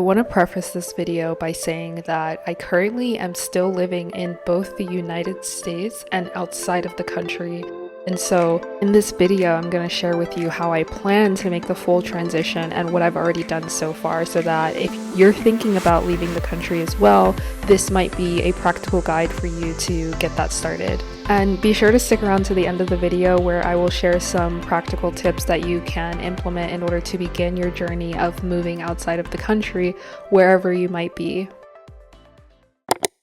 I want to preface this video by saying that I currently am still living in both the United States and outside of the country. And so in this video, I'm going to share with you how I plan to make the full transition and what I've already done so far, so that if you're thinking about leaving the country as well, this might be a practical guide for you to get that started. And be sure to stick around to the end of the video where I will share some practical tips that you can implement in order to begin your journey of moving outside of the country, wherever you might be.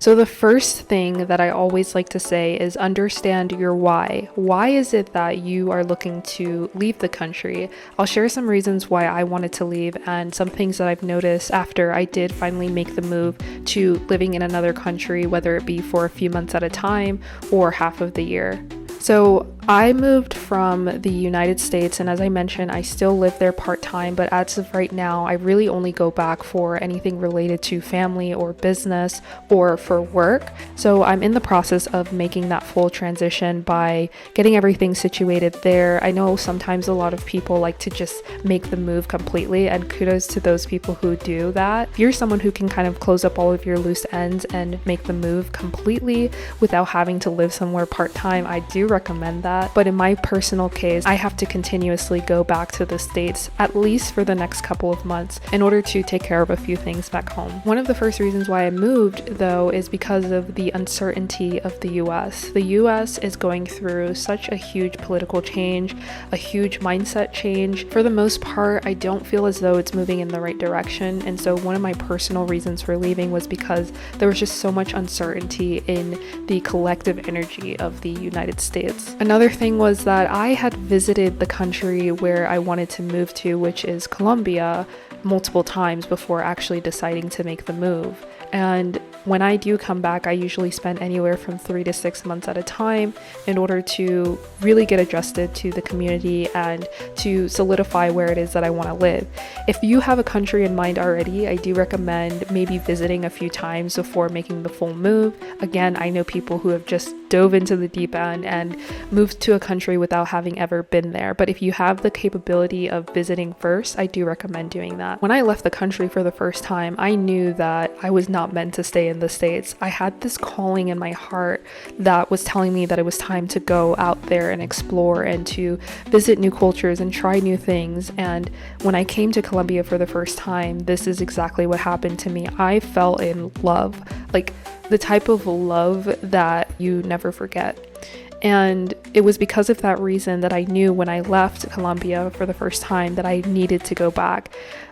So the first thing that I always like to say is understand your why. Why is it that you are looking to leave the country? I'll share some reasons why I wanted to leave and some things that I've noticed after I did finally make the move to living in another country, whether it be for a few months at a time or half of the year. So I moved from the United States, and as I mentioned, I still live there part-time, but as of right now, I really only go back for anything related to family or business or for work. So I'm in the process of making that full transition by getting everything situated there. I know sometimes a lot of people like to just make the move completely, and kudos to those people who do that. If you're someone who can kind of close up all of your loose ends and make the move completely without having to live somewhere part-time, I do recommend that. But in my personal case, I have to continuously go back to the States at least for the next couple of months in order to take care of a few things back home. One of the first reasons why I moved, though, is because of the uncertainty of the US. The US is going through such a huge political change, a huge mindset change. For the most part, I don't feel as though it's moving in the right direction. And so one of my personal reasons for leaving was because there was just so much uncertainty in the collective energy of the United States. Another thing was that I had visited the country where I wanted to move to, which is Colombia, multiple times before actually deciding to make the move. And when I do come back, I usually spend anywhere from 3 to 6 months at a time in order to really get adjusted to the community and to solidify where it is that I want to live. If you have a country in mind already, I do recommend maybe visiting a few times before making the full move. Again, I know people who have just dove into the deep end and moved to a country without having ever been there. But if you have the capability of visiting first, I do recommend doing that. When I left the country for the first time, I knew that I was not meant to stay in the States. I had this calling in my heart that was telling me that it was time to go out there and explore and to visit new cultures and try new things. And when I came to Colombia for the first time, this is exactly what happened to me. I fell in love, like the type of love that you never forget. And it was because of that reason that I knew when I left Colombia for the first time that I needed to go back.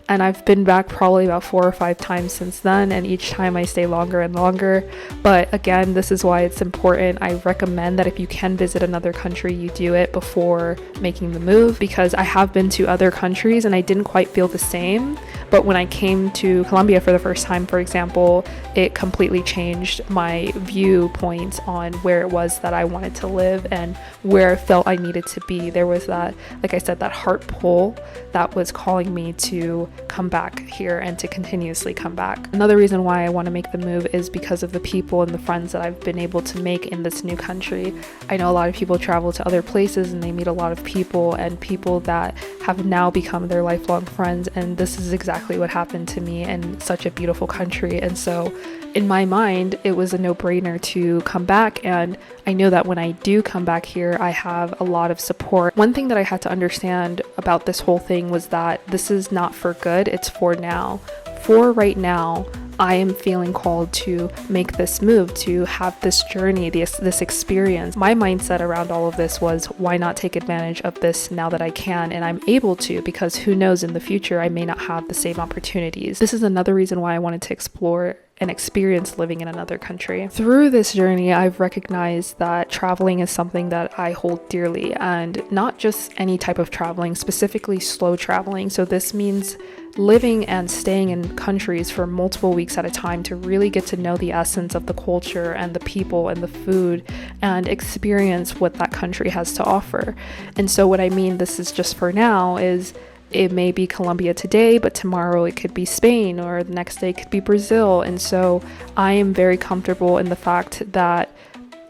And I've been back probably about 4 or 5 times since then, and each time I stay longer and longer. But again, this is why it's important. I recommend that if you can visit another country, you do it before making the move, because I have been to other countries and I didn't quite feel the same. But when I came to Colombia for the first time, for example, it completely changed my viewpoint on where it was that I wanted to live and where I felt I needed to be. There was that, like I said, that heart pull that was calling me to come back here and to continuously come back. Another reason why I want to make the move is because of the people and the friends that I've been able to make in this new country. I know a lot of people travel to other places and they meet a lot of people, and people that have now become their lifelong friends, and this is exactly what happened to me in such a beautiful country. And so in my mind, it was a no-brainer to come back, and I know that when I do come back here, I have a lot of support. One thing that I had to understand about this whole thing was that this is not for good, it's for now. For right now, I am feeling called to make this move, to have this journey, this experience. My mindset around all of this was, why not take advantage of this now that I can and I'm able to, because who knows, in the future I may not have the same opportunities. This is another reason why I wanted to explore and experience living in another country. Through this journey, I've recognized that traveling is something that I hold dearly, and not just any type of traveling, specifically slow traveling. So this means living and staying in countries for multiple weeks at a time to really get to know the essence of the culture and the people and the food and experience what that country has to offer. And so what I mean, this is just for now, is it may be Colombia today, but tomorrow it could be Spain, or the next day it could be Brazil. And so I am very comfortable in the fact that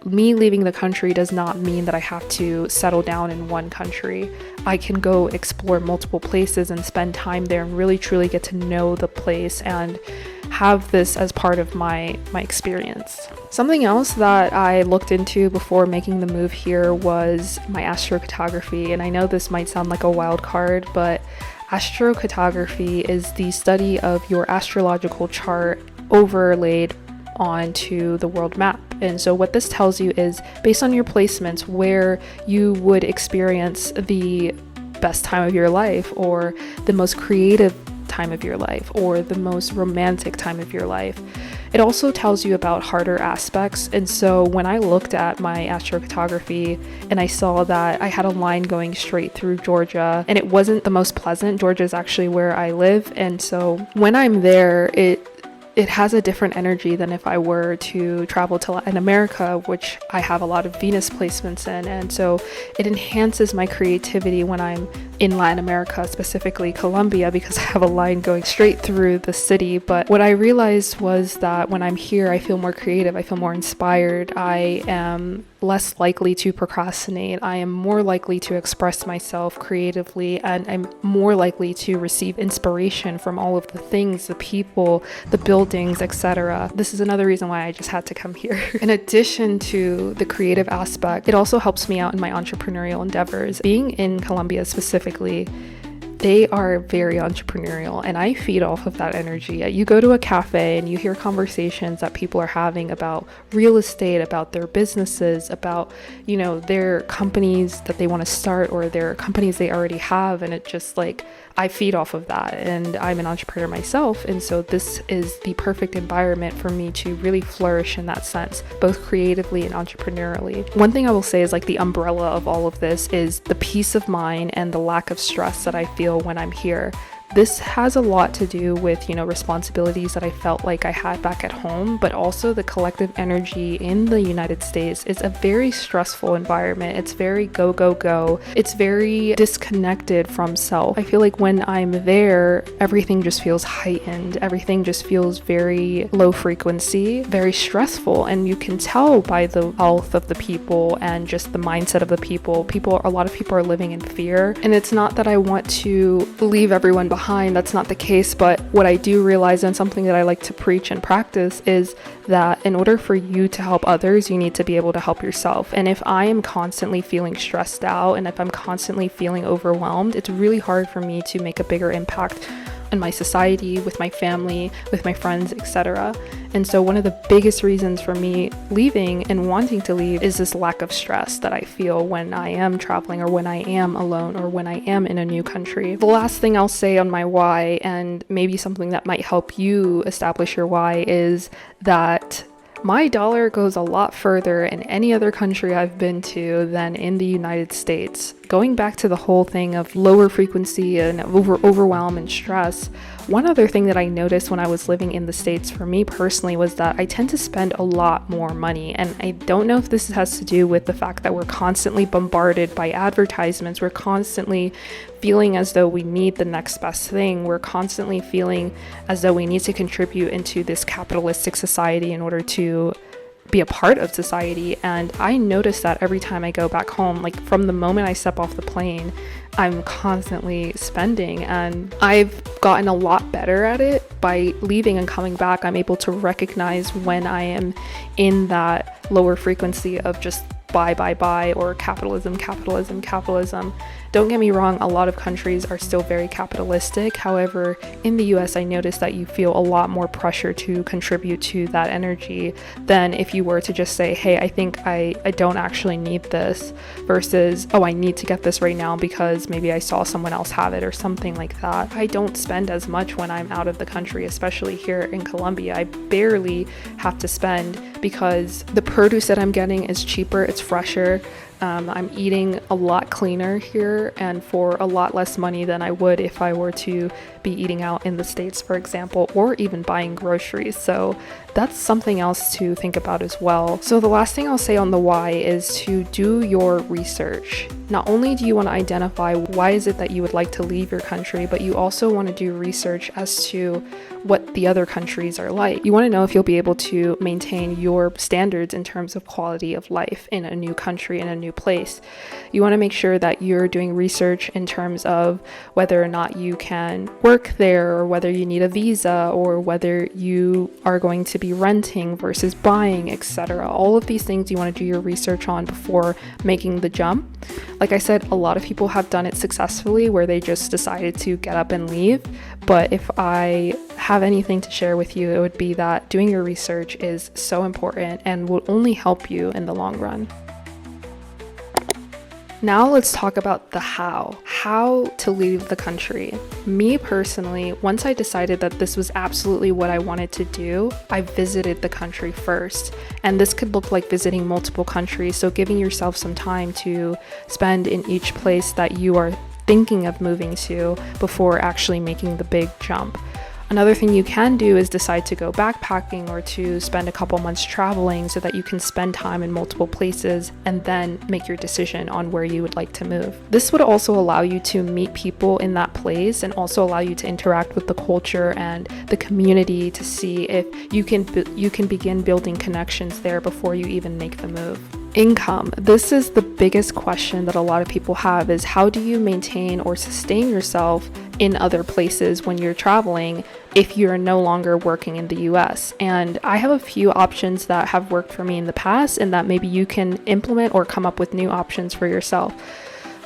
me leaving the country does not mean that I have to settle down in one country. I can go explore multiple places and spend time there and really truly get to know the place and have this as part of my experience. Something else that I looked into before making the move here was my astrocartography. And I know this might sound like a wild card, but astrocartography is the study of your astrological chart overlaid onto the world map. And so what this tells you is, based on your placements, where you would experience the best time of your life, or the most creative time of your life, or the most romantic time of your life. It also tells you about harder aspects. And so when I looked at my astrocartography and I saw that I had a line going straight through Georgia, and it wasn't the most pleasant. Georgia is actually where I live, and so when I'm there, it has a different energy than if I were to travel to Latin America, which I have a lot of Venus placements in. And so it enhances my creativity when I'm in Latin America, specifically Colombia, because I have a line going straight through the city. But what I realized was that when I'm here, I feel more creative, I feel more inspired, I am less likely to procrastinate, I am more likely to express myself creatively, and I'm more likely to receive inspiration from all of the things, the people, the buildings, etc. This is another reason why I just had to come here. In addition to the creative aspect, it also helps me out in my entrepreneurial endeavors. Being in Colombia specifically, they are very entrepreneurial, and I feed off of that energy. You go to a cafe and you hear conversations that people are having about real estate, about their businesses, about, their companies that they want to start, or their companies they already have. And it just I feed off of that, and I'm an entrepreneur myself. And so this is the perfect environment for me to really flourish in that sense, both creatively and entrepreneurially. One thing I will say is the umbrella of all of this is the peace of mind and the lack of stress that I feel when I'm here. This has a lot to do with, responsibilities that I felt like I had back at home, but also the collective energy in the United States is a very stressful environment. It's very go, go, go. It's very disconnected from self. I feel like when I'm there, everything just feels heightened. Everything just feels very low frequency, very stressful. And you can tell by the health of the people and just the mindset of the people. A lot of people are living in fear. And it's not that I want to leave everyone behind. That's not the case, but what I do realize, and something that I like to preach and practice, is that in order for you to help others, you need to be able to help yourself. And if I am constantly feeling stressed out, and if I'm constantly feeling overwhelmed, it's really hard for me to make a bigger impact in my society, with my family, with my friends, etc. And so one of the biggest reasons for me leaving and wanting to leave is this lack of stress that I feel when I am traveling, or when I am alone, or when I am in a new country. The last thing I'll say on my why, and maybe something that might help you establish your why, is that my dollar goes a lot further in any other country I've been to than in the United States. Going back to the whole thing of lower frequency and overwhelm and stress, one other thing that I noticed when I was living in the States for me personally was that I tend to spend a lot more money. And I don't know if this has to do with the fact that we're constantly bombarded by advertisements. We're constantly feeling as though we need the next best thing. We're constantly feeling as though we need to contribute into this capitalistic society in order to be a part of society. And I notice that every time I go back home, from the moment I step off the plane, I'm constantly spending, and I've gotten a lot better at it. By leaving and coming back, I'm able to recognize when I am in that lower frequency of just buy, or capitalism. Don't get me wrong, a lot of countries are still very capitalistic. However, in the US, I noticed that you feel a lot more pressure to contribute to that energy than if you were to just say, hey, I think I don't actually need this, versus, oh, I need to get this right now because maybe I saw someone else have it or something like that. I don't spend as much when I'm out of the country, especially here in Colombia. I barely have to spend because the produce that I'm getting is cheaper, it's fresher. I'm eating a lot cleaner here and for a lot less money than I would if I were to be eating out in the States, for example, or even buying groceries. So that's something else to think about as well. So the last thing I'll say on the why is to do your research. Not only do you want to identify why is it that you would like to leave your country, but you also want to do research as to what the other countries are like. You want to know if you'll be able to maintain your standards in terms of quality of life in a new country, in a new place. You want to make sure that you're doing research in terms of whether or not you can work there, or whether you need a visa, or whether you are going to be renting versus buying, etc. All of these things you want to do your research on before making the jump. Like I said, a lot of people have done it successfully where they just decided to get up and leave. But if I have anything to share with you, it would be that doing your research is so important and will only help you in the long run. Now let's talk about the how to leave the country. Me personally, once I decided that this was absolutely what I wanted to do, I visited the country first. And this could look like visiting multiple countries, so giving yourself some time to spend in each place that you are thinking of moving to before actually making the big jump. Another thing you can do is decide to go backpacking or to spend a couple months traveling so that you can spend time in multiple places and then make your decision on where you would like to move. This would also allow you to meet people in that place and also allow you to interact with the culture and the community to see if you can begin building connections there before you even make the move. Income. This is the biggest question that a lot of people have, is how do you maintain or sustain yourself in other places when you're traveling if you're no longer working in the US? And I have a few options that have worked for me in the past and that maybe you can implement or come up with new options for yourself.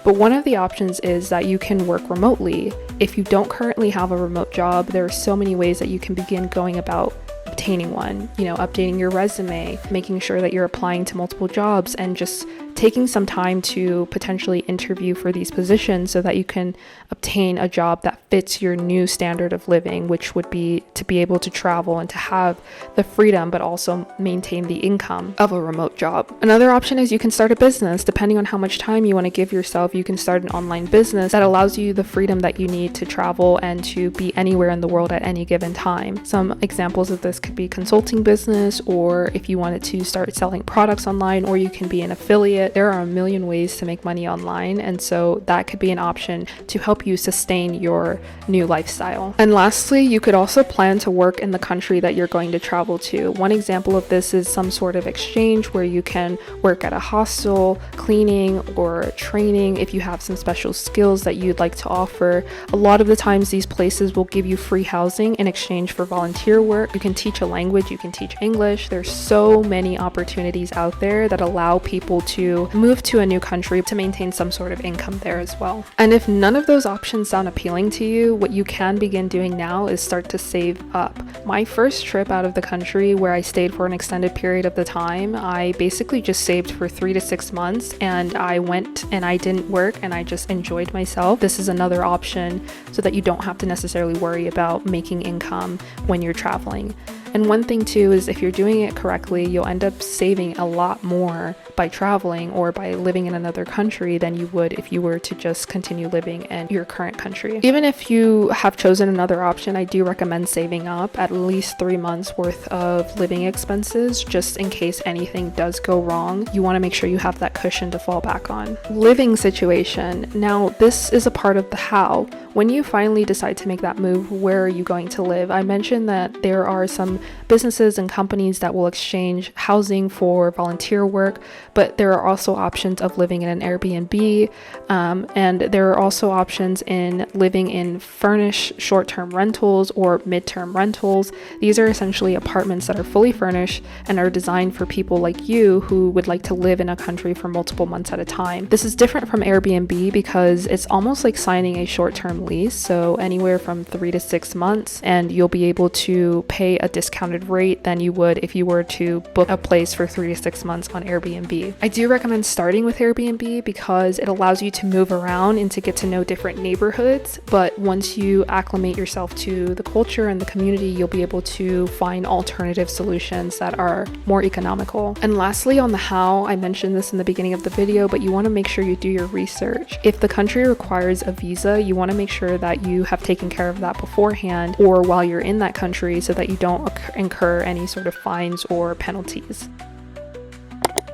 But one of the options is that you can work remotely. If you don't currently have a remote job, there are so many ways that you can begin going about obtaining one. Updating your resume, making sure that you're applying to multiple jobs, and just taking some time to potentially interview for these positions so that you can obtain a job that fits your new standard of living, which would be to be able to travel and to have the freedom but also maintain the income of a remote job. Another option is you can start a business. Depending on how much time you want to give yourself, you can start an online business that allows you the freedom that you need to travel and to be anywhere in the world at any given time. Some examples of this could be consulting business, or if you wanted to start selling products online, or you can be an affiliate. There are a million ways to make money online, and so that could be an option to help you sustain your new lifestyle. And lastly, you could also plan to work in the country that you're going to travel to. One example of this is some sort of exchange where you can work at a hostel, cleaning or training if you have some special skills that you'd like to offer. A lot of the times these places will give you free housing in exchange for volunteer work. You can teach a language, you can teach English. There's so many opportunities out there that allow people to move to a new country to maintain some sort of income there as well. And if none of those options sound appealing to you, what you can begin doing now is start to save up. My first trip out of the country, where I stayed for an extended period of the time, I basically just saved for 3 to 6 months, and I went and I didn't work and I just enjoyed myself. This is another option so that you don't have to necessarily worry about making income when you're traveling. And one thing too is if you're doing it correctly, you'll end up saving a lot more by traveling or by living in another country than you would if you were to just continue living in your current country. Even if you have chosen another option, I do recommend saving up at least 3 months worth of living expenses just in case anything does go wrong. You want to make sure you have that cushion to fall back on. Living situation. Now, this is a part of the how. When you finally decide to make that move, where are you going to live? I mentioned that there are some businesses and companies that will exchange housing for volunteer work, but there are also options of living in an Airbnb, and there are also options in living in furnished short-term rentals or mid-term rentals. These are essentially apartments that are fully furnished and are designed for people like you who would like to live in a country for multiple months at a time. This is different from Airbnb because it's almost like signing a short-term lease, so anywhere from 3 to 6 months, and you'll be able to pay a discounted rate than you would if you were to book a place for 3 to 6 months on Airbnb. I do recommend starting with Airbnb because it allows you to move around and to get to know different neighborhoods, but once you acclimate yourself to the culture and the community, you'll be able to find alternative solutions that are more economical. And lastly, on the how, I mentioned this in the beginning of the video, but you want to make sure you do your research. If the country requires a visa, you want to make sure that you have taken care of that beforehand or while you're in that country so that you don't incur any sort of fines or penalties.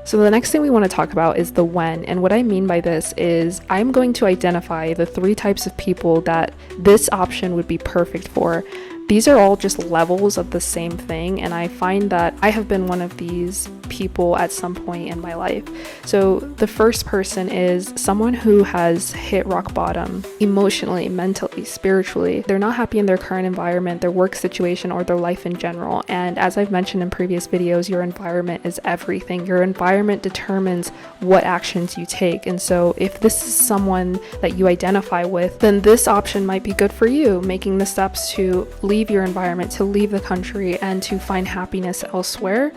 So the next thing we want to talk about is the when, and what I mean by this is I'm going to identify the 3 types of people that this option would be perfect for. These are all just levels of the same thing, and I find that I have been one of these people at some point in my life. So the first person is someone who has hit rock bottom emotionally, mentally, spiritually. They're not happy in their current environment, their work situation, or their life in general. And as I've mentioned in previous videos, your environment is everything. Your environment determines what actions you take. And so if this is someone that you identify with, then this option might be good for you, making the steps to leave your environment, to leave the country, and to find happiness elsewhere.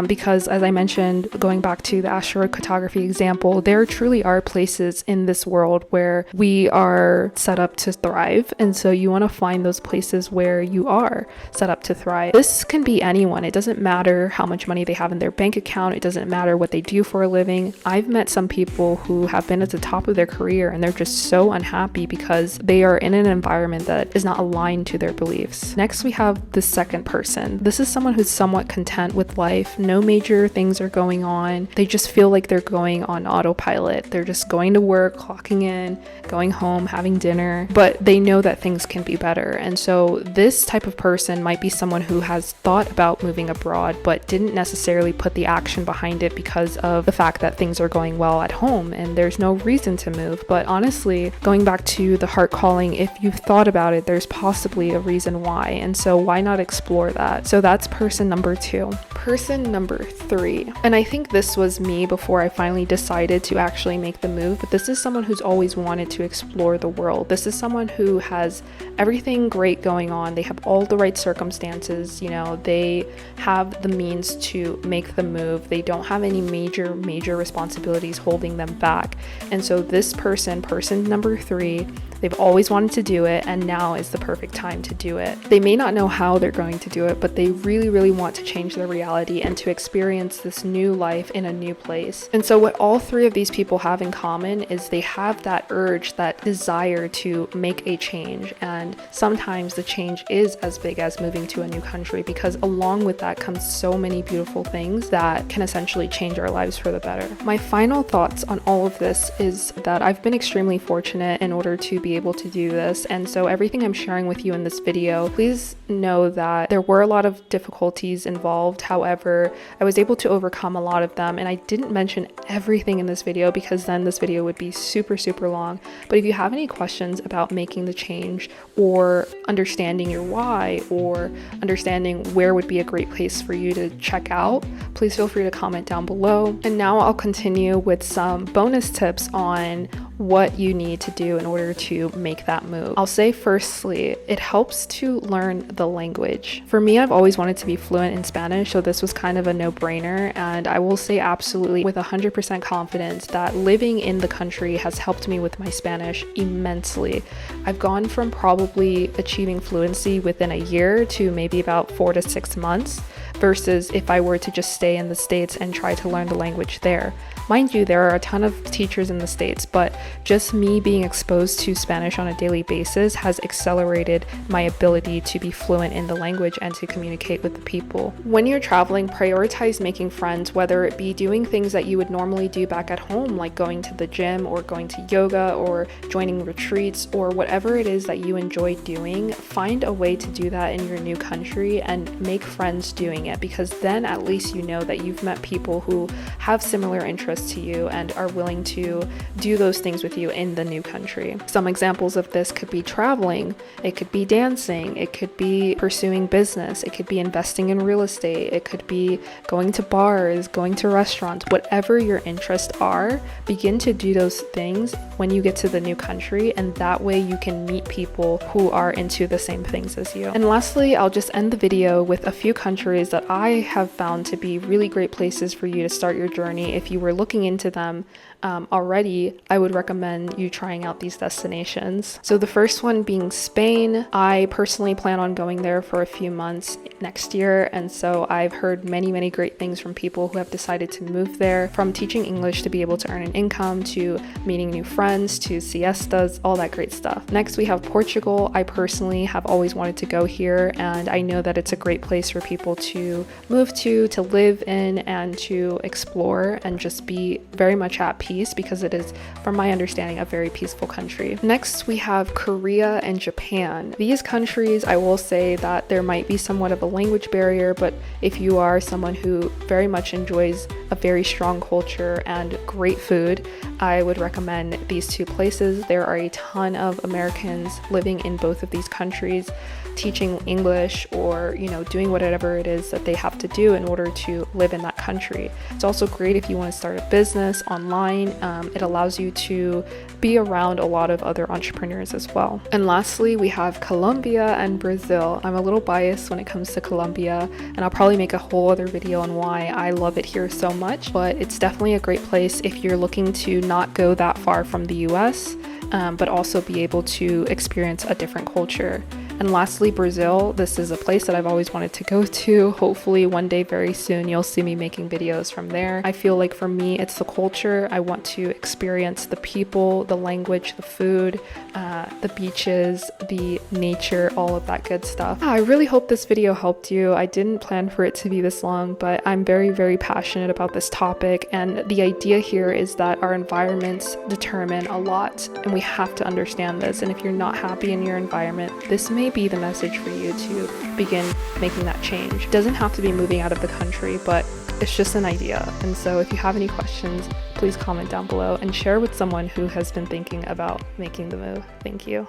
Because as I mentioned, going back to the asteroid cartography example, there truly are places in this world where we are set up to thrive. And so you want to find those places where you are set up to thrive. This can be anyone. It doesn't matter how much money they have in their bank account. It doesn't matter what they do for a living. I've met some people who have been at the top of their career and they're just so unhappy because they are in an environment that is not aligned to their beliefs. Next, we have the second person. This is someone who's somewhat content with life. No major things are going on. They just feel like they're going on autopilot. They're just going to work, clocking in, going home, having dinner, but they know that things can be better. And so this type of person might be someone who has thought about moving abroad, but didn't necessarily put the action behind it because of the fact that things are going well at home and there's no reason to move. But honestly, going back to the heart calling, if you've thought about it, there's possibly a reason why. And so why not explore that? So that's person number 2. Person number 3, and I think this was me before I finally decided to actually make the move, but this is someone who's always wanted to explore the world. This is someone who has everything great going on. They have all the right circumstances, they have the means to make the move. They don't have any major responsibilities holding them back. And so this person number 3, they've always wanted to do it, and now is the perfect time to do it. They may not know how they're going to do it, but they really want to change their reality and to experience this new life in a new place. And so what all 3 of these people have in common is they have that urge, that desire to make a change. And sometimes the change is as big as moving to a new country, because along with that comes so many beautiful things that can essentially change our lives for the better. My final thoughts on all of this is that I've been extremely fortunate in order to be able to do this. And so everything I'm sharing with you in this video, please know that there were a lot of difficulties involved. However, I was able to overcome a lot of them, and I didn't mention everything in this video because then this video would be super long. But if you have any questions about making the change, or understanding your why, or understanding where would be a great place for you to check out, please feel free to comment down below. And now I'll continue with some bonus tips on what you need to do in order to make that move. I'll say firstly, it helps to learn the language. For me, I've always wanted to be fluent in Spanish, so this was kind of a no-brainer, and I will say absolutely with 100% confidence that living in the country has helped me with my Spanish immensely. I've gone from probably achieving fluency within a year to maybe about 4 to 6 months, versus if I were to just stay in the States and try to learn the language there. Mind you, there are a ton of teachers in the States, but just me being exposed to Spanish on a daily basis has accelerated my ability to be fluent in the language and to communicate with the people. When you're traveling, prioritize making friends, whether it be doing things that you would normally do back at home, like going to the gym or going to yoga or joining retreats or whatever it is that you enjoy doing. Find a way to do that in your new country and make friends doing it, because then at least you know that you've met people who have similar interests to you and are willing to do those things with you in the new country. Some examples of this could be traveling, it could be dancing, it could be pursuing business, it could be investing in real estate, it could be going to bars, going to restaurants. Whatever your interests are, begin to do those things when you get to the new country, and that way you can meet people who are into the same things as you. And lastly, I'll just end the video with a few countries that I have found to be really great places for you to start your journey. If you were looking into them already, I would recommend you trying out these destinations. So the first one being Spain. I personally plan on going there for a few months next year, and so I've heard many great things from people who have decided to move there, from teaching English to be able to earn an income, to meeting new friends, to siestas, all that great stuff. Next, we have Portugal. I personally have always wanted to go here, and I know that it's a great place for people to move to live in, and to explore and just be very much at peace peace, because it is, from my understanding, a very peaceful country. Next, we have Korea and Japan. These countries, I will say that there might be somewhat of a language barrier, but if you are someone who very much enjoys a very strong culture and great food, I would recommend these two places. There are a ton of Americans living in both of these countries, teaching English or, doing whatever it is that they have to do in order to live in that country. It's also great if you want to start a business online. It allows you to be around a lot of other entrepreneurs as well. And lastly, we have Colombia and Brazil. I'm a little biased when it comes to Colombia, and I'll probably make a whole other video on why I love it here so much, but it's definitely a great place if you're looking to not go that far from the US, but also be able to experience a different culture. And lastly, Brazil. This is a place that I've always wanted to go to. Hopefully one day very soon you'll see me making videos from there. I feel like for me it's the culture. I want to experience the people, the language, the food, the beaches, the nature, all of that good stuff. I really hope this video helped you. I didn't plan for it to be this long, but I'm very, very passionate about this topic, and the idea here is that our environments determine a lot, and we have to understand this. And if you're not happy in your environment, this may be the message for you to begin making that change. It doesn't have to be moving out of the country, but it's just an idea. And so if you have any questions, please comment down below and share with someone who has been thinking about making the move. Thank you.